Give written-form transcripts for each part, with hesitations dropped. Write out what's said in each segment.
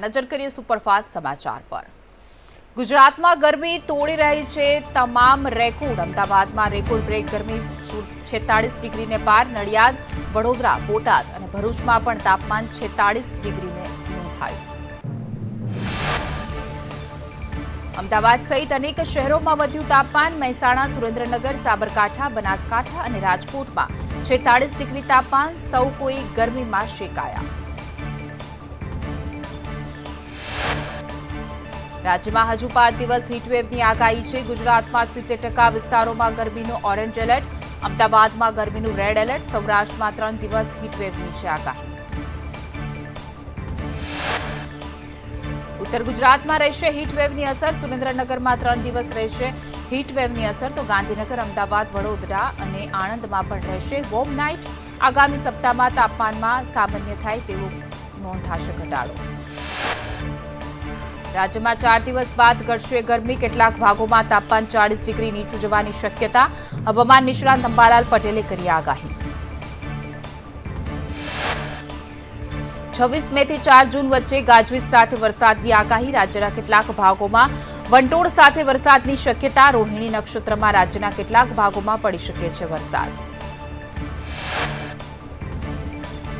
નજર કરીએ સુપરફાસ્ટ સમાચાર પર। ગુજરાતમાં ગરમી તોડી રહી છે તમામ રેકોર્ડ। અમદાવાદમાં રેકોર્ડ બ્રેક ગરમી 46 ડિગ્રીને પાર। નડિયાદ, વડોદરા, બોટાદ અને ભરૂચમાં પણ તાપમાન 46 ડિગ્રીને નોંધાયું। અમદાવાદ સહિત અનેક શહેરોમાં વધ્યું તાપમાન। મહેસાણા, સુરેન્દ્રનગર, સાબરકાંઠા, બનાસકાંઠા અને રાજકોટમાં 46 ડિગ્રી તાપમાન। સૌ કોઈ ગરમીમાં શેકાયા। રાજ્યમાં હજુ 5 દિવસ હીટવેવની આગાહી છે। ગુજરાતમાં 70% વિસ્તારોમાં ગરમીનું ઓરેન્જ એલર્ટ। અમદાવાદમાં ગરમીનું રેડ એલર્ટ। સૌરાષ્ટ્રમાં 3 દિવસ હીટવેવની છે આગાહી। ઉત્તર ગુજરાતમાં રહેશે હીટવેવની અસર। સુરેન્દ્રનગરમાં 3 દિવસ રહેશે હીટવેવની અસર, તો ગાંધીનગર, અમદાવાદ, વડોદરા અને આણંદમાં પણ રહેશે વોર્મ નાઇટ। આગામી સપ્તાહમાં તાપમાનમાં સામાન્ય થાય તેવો નોંધાશે ઘટાડો। રાજ્યમાં 4 દિવસ બાદ ઘટશે ગરમી। કેટલાક ભાગોમાં તાપમાન 40 ડિગ્રી નીચું જવાની શક્યતા। હવામાન નિષ્ણાત અંબાલાલ પટેલે કરી આગાહી। 26 મેથી 4 જૂન વચ્ચે ગાજવીજ સાથે વરસાદની આગાહી। રાજ્યના કેટલાક ભાગોમાં વંટોળ સાથે વરસાદની શક્યતા। રોહિણી નક્ષત્રમાં રાજ્યના કેટલાક ભાગોમાં પડી શકે છે વરસાદ।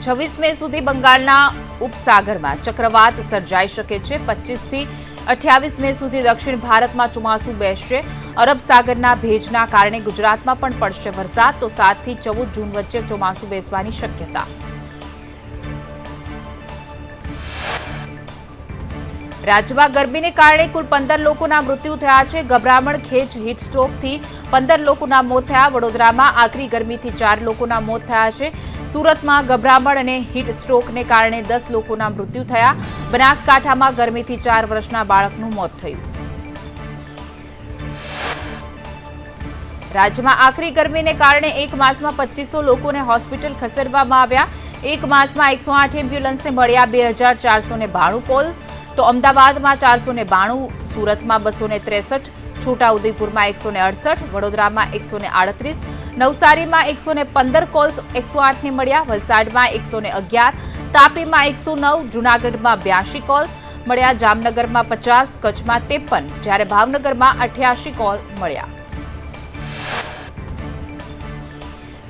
26 મે સુધી બંગાળના ઉપસાગરમાં ચક્રવાત સર્જાઈ શકે છે। 25 થી 28 મે સુધી દક્ષિણ ભારતમાં ચોમાસું બેસશે। અરબ સાગરના ભેજના કારણે ગુજરાતમાં પણ પડશે વરસાદ, તો 7 થી 14 જૂન વચ્ચે ચોમાસું બેસવાની શક્યતા। રાજ્યમાં ગરમીને કારણે કુલ 15 લોકોના મૃત્યુ થયા છે। ગભરામણ, ખેંચ, હીટસ્ટ્રોકથી 15 લોકોના મોત થયા। વડોદરામાં આકરી ગરમીથી 4 લોકોના મોત થયા છે। સુરતમાં ગભરામણ અને હીટસ્ટ્રોકને કારણે 10 લોકોના મૃત્યુ થયા। બનાસકાંઠામાં ગરમીથી 4 વર્ષના બાળકનું મોત થયું। રાજ્યમાં આકરી ગરમીને કારણે એક માસમાં 2500 લોકોને હોસ્પિટલ ખસેડવામાં આવ્યા। એક માસમાં 108 એમ્બ્યુલન્સને મળ્યા 2492 કોલ, તો અમદાવાદમાં 492, સુરતમાં 263, છોટાઉદેપુરમાં 168, વડોદરામાં 138, નવસારીમાં 115 કોલ્સ 108ને મળ્યા। વલસાડમાં 111, તાપીમાં 109, જૂનાગઢમાં 82 કોલ મળ્યા। જામનગરમાં 50, કચ્છમાં 53, જ્યારે ભાવનગરમાં 88 કોલ મળ્યા।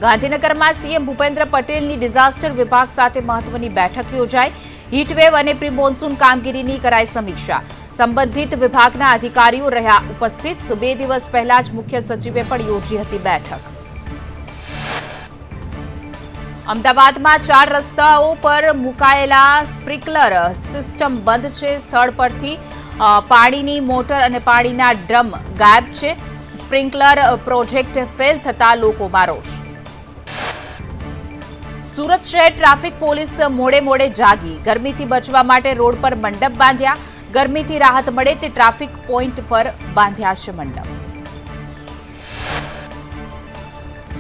ગાંધીનગરમાં સીએમ ભૂપેન્દ્ર પટેલની ડિઝાસ્ટર વિભાગ સાથે મહત્વની બેઠક યોજાઈ। હીટવેવ અને પ્રી મોન્સૂન કામગીરીની કરાઈ સમીક્ષા। સંબંધિત વિભાગના અધિકારીઓ રહ્યા ઉપસ્થિત, તો 2 દિવસ પહેલા જ મુખ્ય સચિવે પણ યોજી હતી બેઠક। અમદાવાદમાં 4 રસ્તાઓ પર મુકાયેલા સ્પ્રિંકલર સિસ્ટમ બંધ છે। સ્થળ પરથી પાણીની મોટર અને પાણીના ડ્રમ ગાયબ છે। સ્પ્રિંકલર પ્રોજેક્ટ ફેલ થતા લોકોમાં રોષ। સુરત શહેર ટ્રાફિક પોલીસ મોડે જાગી। ગરમીથી બચવા માટે રોડ પર મંડપ બાંધ્યા। ગરમીથી રાહત મળે તે ટ્રાફિક પોઈન્ટ પર બાંધ્યા છે મંડપ।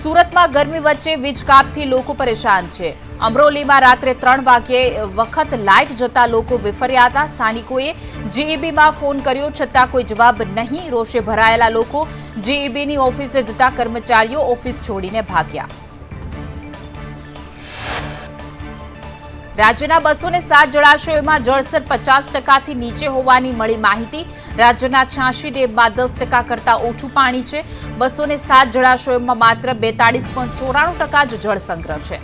સુરતમાં ગરમી વચ્ચે વીજ કાપથી લોકો પરેશાન છે। અમરોલીમાં રાત્રે 3 વાગ્યે વખત લાઇટ જતા લોકો વિફર્યા હતા। સ્થાનિકોએ જીઈબીમાં ફોન કર્યો છતાં કોઈ જવાબ નહીં। રોષે ભરાયેલા લોકો જીઈબીની ઓફિસે જતા કર્મચારીઓ ઓફિસ છોડીને ભાગ્યા। રાજ્યના 207 જળાશયોમાં જળસ્તર 50%થી નીચે હોવાની મળી માહિતી। રાજ્યના 86 ડેમમાં 10% કરતાં ઓછું પાણી છે। 207 જળાશયોમાં માત્ર 42.94% જ જળસંગ્રહ છે।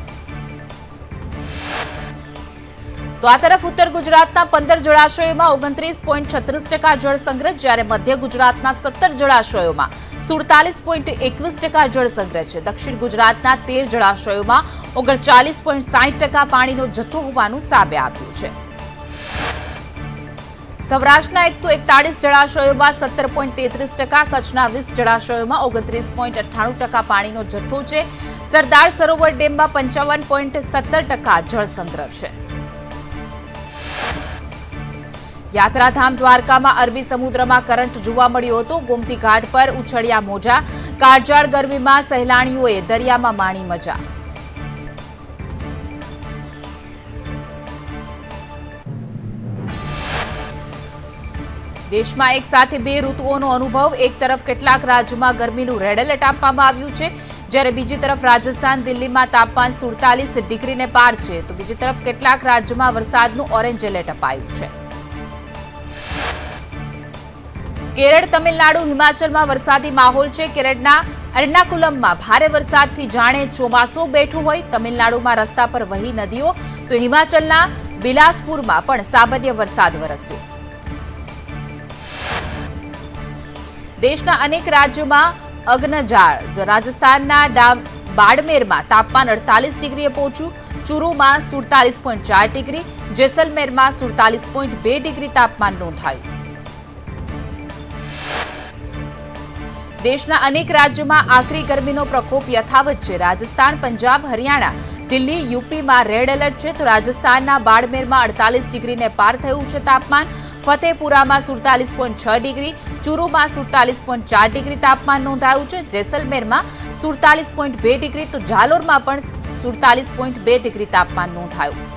તો આ તરફ ઉત્તર ગુજરાતના 15 જળાશયોમાં 29.36% જળસંગ્રહ, જ્યારે મધ્ય ગુજરાતના 17 જળાશયોમાં 47.21% જળસંગ્રહ છે। દક્ષિણ ગુજરાતના 13 જળાશયોમાં 39.60% પાણીનો જથ્થો હોવાનું સામે આવ્યું છે। સૌરાષ્ટ્રના 141 જળાશયોમાં 17.33%, કચ્છના 20 જળાશયોમાં 29.98% પાણીનો જથ્થો છે। સરદાર સરોવર ડેમમાં 55.17% જળસંગ્રહ છે। યાત્રાધામ દ્વારકામાં અરબી સમુદ્રમાં કરંટ જોવા મળ્યો હતો। ગોમતી ઘાટ પર ઉછળ્યા મોજા। કાળઝાળ ગરમીમાં સહેલાણીઓએ દરિયામાં માણી મજા। દેશમાં એક સાથે 2 ઋતુઓનો અનુભવ। એક તરફ કેટલાક રાજ્યોમાં ગરમીનું રેડ એલર્ટ આપવામાં આવ્યું છે, જ્યારે બીજી તરફ રાજસ્થાન, દિલ્હીમાં તાપમાન 47 ડિગ્રીને પાર છે, તો બીજી તરફ કેટલાક રાજ્યોમાં વરસાદનું ઓરેન્જ એલર્ટ અપાયું છે। કેરળ, તમિલનાડુ, હિમાચલમાં વરસાદી માહોલ છે. કેરળના એર્નાકુલમમાં ભારે વરસાદથી જાણે ચોમાસું બેઠું હોય. તમિલનાડુમાં રસ્તા પર વહી નદીઓ, તો હિમાચલના બિલાસપુરમાં પણ સામાન્ય વરસાદ વરસ્યો. દેશના અનેક રાજ્યોમાં અગ્નજાળ. રાજસ્થાનના બાડમેરમાં તાપમાન 48 ડિગ્રીએ પહોંચ્યું. ચુરુમાં 47.4 ડિગ્રી, જેસલમેરમાં 47.2 ડિગ્રી તાપમાન નોંધાયું. દેશના અનેક રાજ્યોમાં આકરી ગરમીનો પ્રકોપ યથાવત છે. રાજસ્થાન, પંજાબ, હરિયાણા, દિલ્હી, યુપીમાં રેડ એલર્ટ છે. તો રાજસ્થાનના બાડમેરમાં 48 ડિગ્રીને પાર થયું છે તાપમાન. ફતેપુરામાં 47.6 ડિગ્રી, ચુરુમાં 47.4 ડિગ્રી તાપમાન નોંધાયું છે. જેસલમેરમાં 47.2 ડિગ્રી, તો જાલોરમાં પણ 47.2 ડિગ્રી તાપમાન નોંધાયું.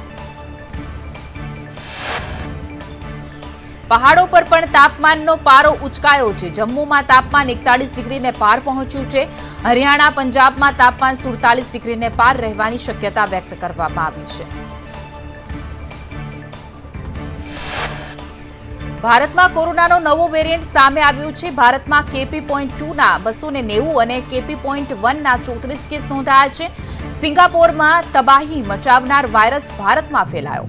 પહાડો પર પણ તાપમાનનો પારો ઉચકાયો છે. જમ્મુમાં તાપમાન 41 ડિગ્રીને પાર પહોંચ્યું છે. હરિયાણા, પંજાબમાં તાપમાન 47 ડિગ્રીને પાર રહેવાની શક્યતા વ્યક્ત કરવામાં આવી છે. ભારતમાં કોરોનાનો નવો વેરિયન્ટ સામે આવ્યો છે. ભારતમાં KP.2ના 290 અને KP.1ના 34 કેસ નોંધાયા છે. સિંગાપોરમાં તબાહી મચાવનાર વાયરસ ભારતમાં ફેલાયો.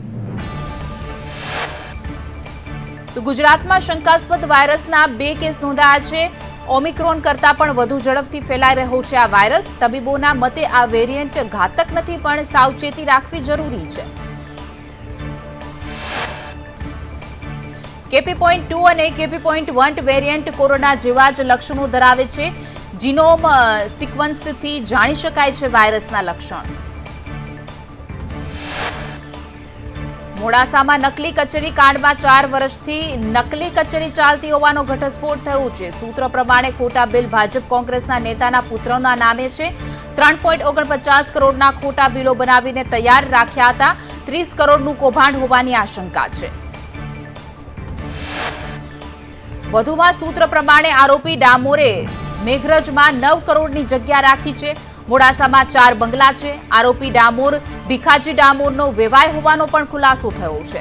તો ગુજરાતમાં શંકાસ્પદ વાયરસના 2 કેસ નોંધાયા છે. ઓમિક્રોન કરતાં પણ વધુ ઝડપથી ફેલાઈ રહ્યો છે આ વાયરસ. તબીબોના મતે આ વેરિયન્ટ ઘાતક નથી, પણ સાવચેતી રાખવી જરૂરી છે. KP.2 અને KP.1 વેરિયન્ટ કોરોના જેવા જ લક્ષણો ધરાવે છે. જીનોમ સિક્વન્સથી જાણી શકાય છે વાયરસના લક્ષણ. મોડાસામાં નકલી કચેરી કાંડમાં 4 વર્ષથી નકલી કચેરી ચાલતી હોવાનો ઘટસ્ફોટ થયો છે. સૂત્ર પ્રમાણે ખોટા બિલ ભાજપ કોંગ્રેસના નેતાના પુત્રના નામે છે. 3.49 કરોડના ખોટા બિલો બનાવીને તૈયાર રાખ્યા હતા. 30 કરોડનું કૌભાંડ હોવાની આશંકા છે. વધુમાં સૂત્ર પ્રમાણે આરોપી ડામોરે મેઘરજમાં 9 કરોડની જગ્યા રાખી છે. મોડાસામાં 4 બંગલા છે. આરોપી ડામોર ભીખાજી ડામોરનો વેવાય હોવાનો પણ ખુલાસો થયો છે.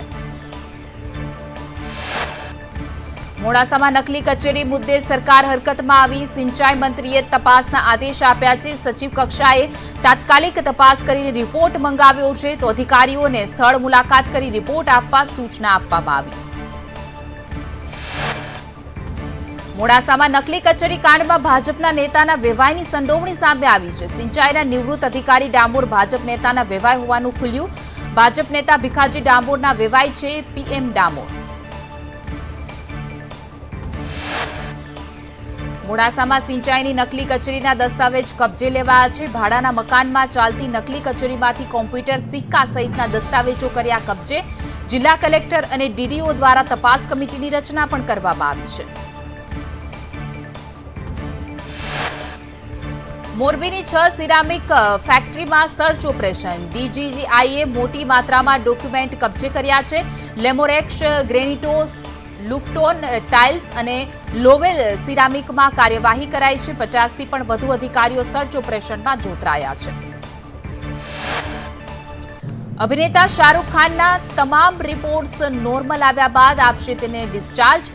મોડાસામાં નકલી કચેરી મુદ્દે સરકાર હરકતમાં આવી. સિંચાઈ મંત્રીએ તપાસના આદેશ આપ્યા છે. સચિવ કક્ષાએ તાત્કાલિક તપાસ કરીને રિપોર્ટ મંગાવ્યો છે. તો અધિકારીઓને સ્થળ મુલાકાત કરી રિપોર્ટ આપવા સૂચના આપવામાં આવી. મોડાસામાં નકલી કચેરી કાંડમાં ભાજપના નેતાના વેવાયની સંડોવણી સામે આવી છે. સિંચાઈના નિવૃત્ત અધિકારી ડામોર ભાજપ નેતાના વેવાય હોવાનું ખુલ્યું. ભાજપ નેતા ભીખાજી ડામોરના વેવાય છે PM ડામોર. મોડાસામાં સિંચાઈની નકલી કચેરીના દસ્તાવેજ કબજે લેવાયા છે. ભાડાના મકાનમાં ચાલતી નકલી કચેરીમાંથી કોમ્પ્યુટર, સિક્કા સહિતના દસ્તાવેજો કર્યા કબજે. જિલ્લા કલેક્ટર અને DDO દ્વારા તપાસ કમિટીની રચના પણ કરવામાં આવી છે. મોરબીની 6 સિરામિક ફેક્ટરીમાં સર્ચ ઓપરેશન. DGGIએ મોટી માત્રામાં ડોક્યુમેન્ટ કબજે કર્યા છે. લેમોરેક્સ, ગ્રેનિટોસ, લુફ્ટોન ટાઇલ્સ અને લોવેલ સિરામિકમાં કાર્યવાહી કરાઈ છે. 50થી પણ વધુ અધિકારીઓ સર્ચ ઓપરેશનમાં જોતરાયા છે. અભિનેતા શાહરૂખ ખાનના તમામ રિપોર્ટ્સ નોર્મલ આવ્યા બાદ આપશે તેને ડિસ્ચાર્જ.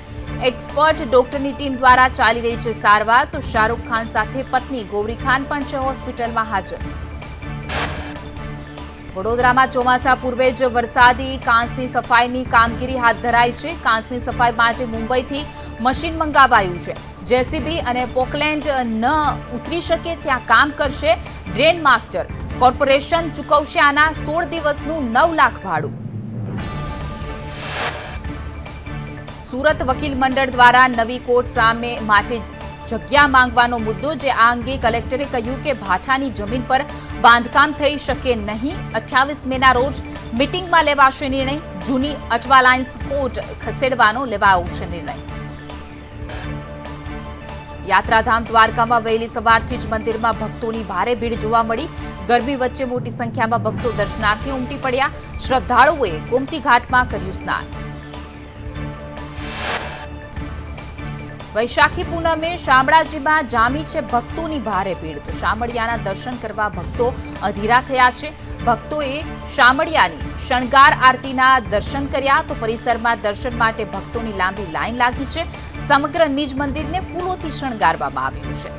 એક્સપર્ટ ડોક્ટરની ટીમ દ્વારા ચાલી રહી છે સારવાર. તો શાહરૂખ ખાન સાથે પત્ની ગૌરી ખાન પણ છે હોસ્પિટલમાં હાજર. વડોદરામાં ચોમાસા પૂર્વે જ વરસાદી કાંસની સફાઈની કામગીરી હાથ ધરાઈ છે. કાંસની સફાઈ માટે મુંબઈથી મશીન મંગાવાયું છે. JCB અને પોકલેન્ડ ન ઉતરી શકે ત્યાં કામ કરશે ડ્રેન માસ્ટર. કોર્પોરેશન ચૂકવશે આના 16 દિવસનું 9 લાખ ભાડું. સુરત વકીલ મંડળ દ્વારા નવી કોર્ટ સામે માટે જગ્યા માંગવાનો મુદ્દો. જે આ અંગે કલેક્ટરે કહ્યું કે ભાઠાની જમીન પર બાંધકામ થઈ શકે નહીં. 28 મેના રોજ મીટિંગમાં લેવાશે નિર્ણય. જૂની અટવા લાઇન્સ કોર્ટ ખસેડવાનો લેવાયો છે નિર્ણય. યાત્રાધામ દ્વારકામાં વહેલી સવારથી જ મંદિરમાં ભક્તોની ભારે ભીડ જોવા મળી. ગરમી વચ્ચે મોટી સંખ્યામાં ભક્તો દર્શનાર્થે ઉમટી પડ્યા. શ્રદ્ધાળુઓએ ગોમતી ઘાટમાં કર્યું સ્નાન. વૈશાખી પૂનમે શામળાજીમાં જામી છે ભક્તોની ભારે ભીડ. તો શામળિયાના દર્શન કરવા ભક્તો અધીરા થયા છે. ભક્તોએ શામળિયાની શણગાર આરતીના દર્શન કર્યા તો પરિસરમાં દર્શન માટે ભક્તોની લાંબી લાઈન લાગી છે. સમગ્ર નિજ મંદિરને ફૂલોથી શણગારવામાં આવ્યું છે.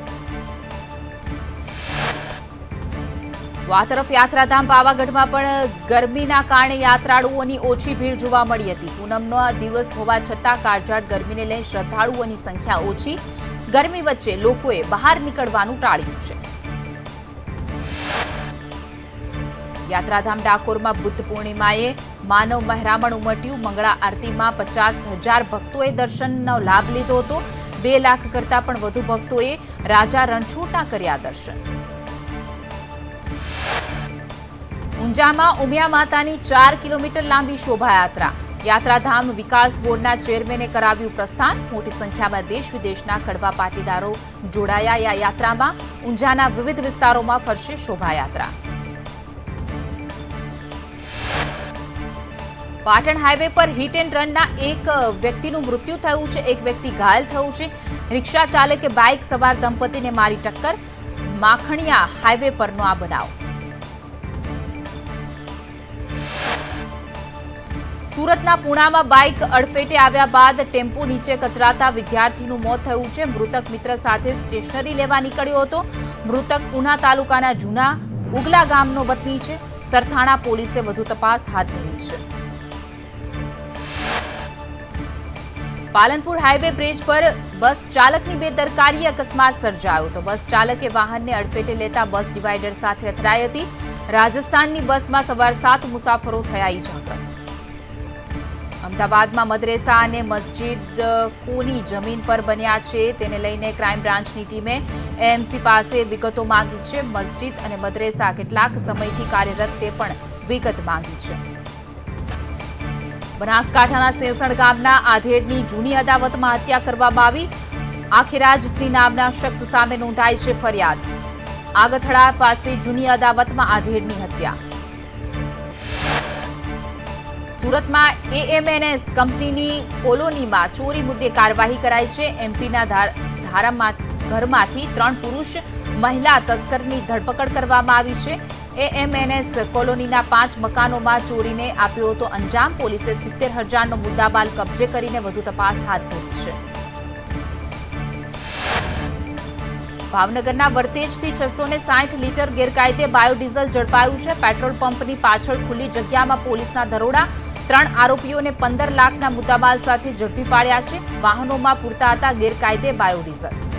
તો આ તરફ યાત્રાધામ પાવાગઢમાં પણ ગરમીના કારણે યાત્રાળુઓની ઓછી ભીડ જોવા મળી હતી. પૂનમનો દિવસ હોવા છતાં કાળઝાળ ગરમીને લઈ શ્રદ્ધાળુઓની સંખ્યા ઓછી. ગરમી વચ્ચે લોકોએ બહાર નીકળવાનું ટાળ્યું છે. યાત્રાધામ ડાકોરમાં બુદ્ધ પૂર્ણિમાએ માનવ મહેરામણ ઉમટ્યું. મંગળા આરતીમાં 50,000 ભક્તોએ દર્શનનો લાભ લીધો હતો. 2 લાખ કરતા પણ વધુ ભક્તોએ રાજા રણછોડના કર્યા દર્શન. ઊંઝામાં ઉમિયા માતાની 4 કિલોમીટર લાંબી શોભાયાત્રા. યાત્રાધામ વિકાસ બોર્ડના ચેરમેને કરાવ્યું પ્રસ્થાન. મોટી સંખ્યામાં દેશ વિદેશના કડવા પાટીદારો જોડાયા આ યાત્રામાં. ઊંઝાના વિવિધ વિસ્તારોમાં ફરશે શોભાયાત્રા. પાટણ હાઈવે પર હિટ એન્ડ રનના એક વ્યક્તિનું મૃત્યુ થયું છે. એક વ્યક્તિ ઘાયલ થયું છે. રિક્ષા ચાલકે બાઇક સવાર દંપતીને મારી ટક્કર. માખણિયા હાઈવે પરનો આ બનાવ. સુરતના પુણામાં બાઇક અડફેટે આવ્યા બાદ ટેમ્પો નીચે કચરાતા વિદ્યાર્થીનું મોત થયું છે. મૃતક મિત્ર સાથે સ્ટેશનરી લેવા નીકળ્યો હતો. મૃતક ઉના તાલુકાના જૂના ઉગલા ગામનો વતની છે. સરથાણા પોલીસે વધુ તપાસ હાથ ધરી છે. પાલનપુર હાઈવે બ્રિજ પર બસ ચાલકની બેદરકારી અકસ્માત સર્જાયો તો બસ ચાલકે વાહનને અડફેટે લેતા બસ ડિવાઈડર સાથે અથડાઈ હતી. રાજસ્થાનની બસમાં સવાર 7 મુસાફરો થયા ઈજાગ્રસ્ત. અમદાવાદમાં મદરેસા અને મસ્જિદ કોની જમીન પર બન્યા છે તેને લઈને ક્રાઇમ બ્રાન્ચની ટીમે એએમસી પાસે વિગતો માંગી છે. મસ્જિદ અને મદરેસા કેટલાક સમયથી કાર્યરત તે પણ વિગત માંગી છે. બનાસકાંઠાના સેસણ ગામના આધેડની જૂની અદાવતમાં હત્યા કરવામાં આવી. આખિરાજસિંહ નામના શખ્સ સામે નોંધાઈ છે ફરિયાદ. આગથડા પાસે જૂની અદાવતમાં આધેડની હત્યા. સુરતમાં એએમએનએસ કંપનીની કોલોનીમાં ચોરી મુદ્દે કાર્યવાહી કરાઈ છે. એમપીના ઘરમાંથી 3 પુરુષ મહિલા તસ્કરની ધરપકડ કરવામાં આવી છે. એએમએનએસ કોલોનીના 5 મકાનોમાં ચોરીને આપ્યો હતો અંજામ. પોલીસે 70,000નો મુદ્દામાલ કબજે કરીને વધુ તપાસ હાથ ધરી છે. ભાવનગરના વર્તેજથી 660 લીટર ગેરકાયદે બાયોડીઝલ ઝડપાયું છે. પેટ્રોલ પંપની પાછળ ખુલ્લી જગ્યામાં પોલીસના દરોડા. 3 આરોપીઓને 15 લાખના મુદ્દામાલ સાથે ઝડપી પાડ્યા છે. વાહનોમાં પૂરતા હતા ગેરકાયદે બાયોડીઝલ.